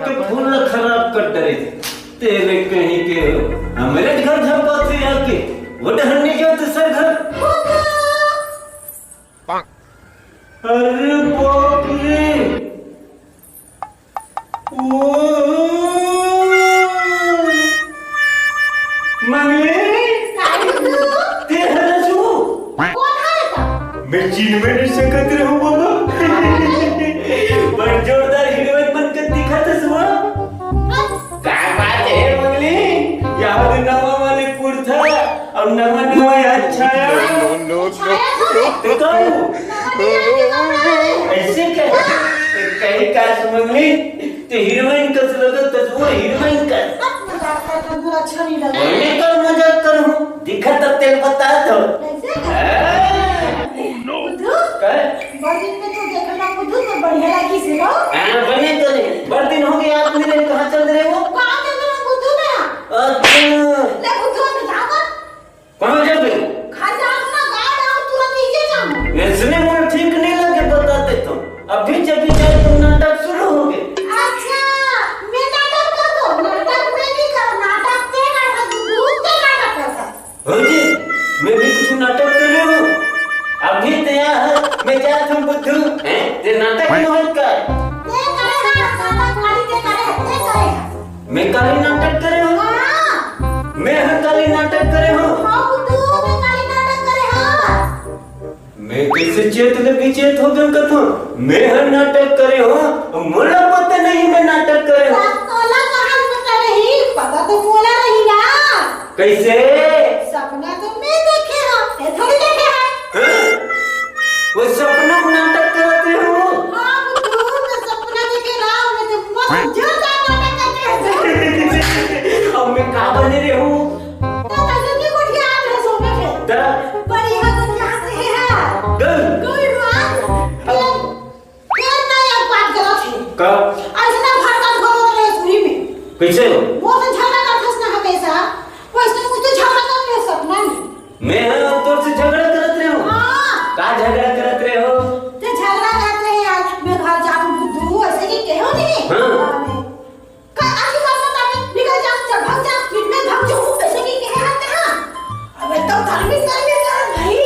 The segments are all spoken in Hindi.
के फूल खराब कर डरे तेरे कहीं के हमारे घर झपा से आके वो डहने जो दूसरे घर। अरे बाप रे मंगले ते हरसू मैं चीन में नहीं सकत रहूं बाबा बड़ जोरदार हीरोइन बनकर दिखा था सुआ। क्या बात है मंगली याद नवा वाले कुर्ता और नवा नवा अच्छा ऐसे क्या कहीं काश मंगली तो हीरोइन कस लगत तो वो हीरोइन का अच्छा नहीं लगा कर मजाक करूं दिखा तब तेल बता दो बड़दिन में तो देखना बुद्धू तो बढ़िया लगी से हो। हां बने तो बड़दिन हो गया आप मेरे कहां चल रहे हो? कहां चल रहे हो बुद्धू ना? अच्छा ले बुद्धू में जाओ कहां जा रहे हो? खा जाओ ना गाड़ आओ तुरंत नीचे जाओ। इसने मुझे ठीक नहीं लगे बताते तो अभी जब जाए तुम नाटक शुरू हो गए। अच्छा मैं नाटक कर दो नाटक में नहीं करो नाटक ते नाटक बुद्धू ते नाटक कर हो जी मैं भी कुछ नाटक कर रहा हूं अभी तैयार मैं जाता हूं बुद्धू हैं ते नाटक क्यों है का ते करेगा नाटक खाली ते करे मैं काली नाटक करे हूं हां मैं हर काली नाटक करे हूं हां बुद्धू मैं काली नाटक करे हां मैं कैसे चेत ले पीछे हो गया कथो मैं हर नाटक करे हूं मुझे पता नहीं मैं नाटक करे हूं कोला कहां पता नहीं पता तो बोला नहीं ना कैसे सपना तो मैं देखे हां ये थोड़ी देखे है वो सपना नाटक करते हो हां बुद्धू मैं सपना देखे ना मैं तो मस्त जोरदार नाटक करते हैं अब मैं कहां बन रही हूं तो जल्दी उठ के आ रहे सो में दा बड़ी हद क्या से है कोई बात क्या नया बात करो थी का ऐसा भड़कन करो रहे सुई में कैसे वो तो झगड़ा करथस ना हमेशा वैसे कुछ झगड़ा कर रहे सपना में मैं तोर से झगड़ा करत रहे हो हां का झगड़ा करत रहे हो ते झगड़ा करते हैं यार मैं घर जाऊं बुद्धू ऐसे ही कहो नहीं हां का आगे बात बता निकल जा चल भाग जा फिर मैं भाग जाऊं ऐसे ही कह रहे हैं अबे तो धार्मिक करने का भाई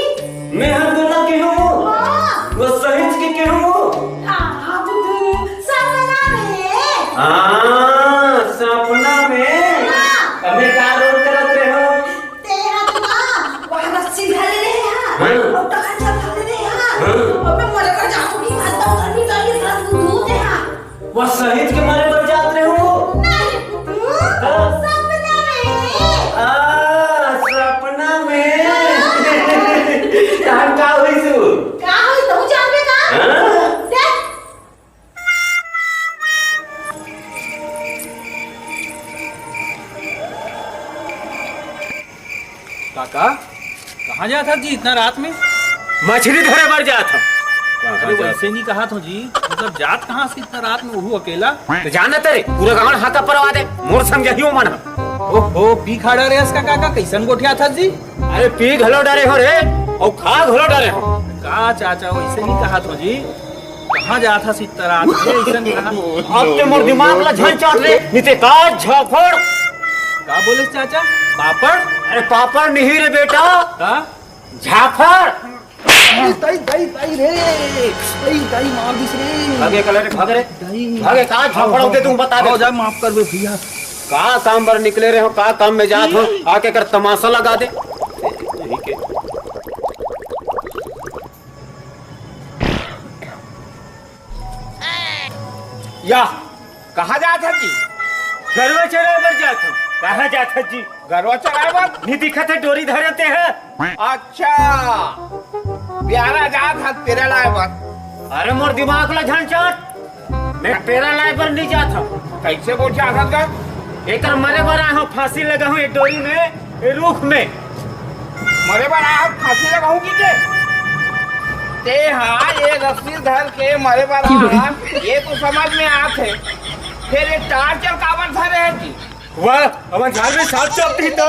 मैं हर बोला के हूं हां वो सहित के हूं हां बुद्धू सपना में हां सपना में अबे का रोल करत रहे हो तेरा तो ना वहां रस्सी धरे रहे हैं हां और टका चल धरे रहे हैं अबे मरे कर जाऊं की बात तो करनी चाहिए सर बुद्धू दे हां वो सहित के मारे पर जात रहे हो नहीं बुद्धू सपना में सपना में कहां का हुई सु का होई तो जानबे का हां देख काका कहाँ जा था जी इतना रात में? मछली धरे बर जात हूं अरे वैसे नहीं कहा था जी मतलब जात कहाँ से इतना रात में वो अकेला? तो जाना तेरे पूरा गांव हाका परवा दे मोर समझियो मन ओहो पी खाड़ा रे इसका काका कैसन गोठिया था जी? अरे पी घलो डरे हो रे और खा घलो डरे हो का चाचा वैसे नहीं कहा था जी कहाँ जा था इतना रात में ऐसन कहा अब ते मोर दिमाग ला झन चाट रे निते का झफड़ का बोले चाचा पापड़? अरे पापड़ नहीं रे बेटा का झाफड़ ताई ताई ताई रे ताई ताई मार दिस रे भागे कलर भाग रे ताई भागे का झफड़ होते तू बता दे जा माफ कर बे भैया का काम पर निकले रहे हो का काम में जात हो आके कर तमाशा लगा दे यही के या कहाँ जात है जी? गरवा चराए पर जात हो कहाँ जात है जी गरवा चराए बात? नहीं दिखत है डोरी धरते हैं अच्छा प्यारा जात है तेरा लाए बात? अरे मोर दिमाग ला झन चाट मैं पेरा लाए पर नहीं जात हूं कैसे बोल चाहत का? एकर मरे बरा हो फांसी लगा हूं एक डोरी में ए रुख में मरे बार आप फांसी लगाऊं की के? ते हाँ ये रस्सी धर के मरे बार ये तो समझ में आत है फिर ये टार चल काबर धरे है जी वाह अब झाल में साथ चलती तो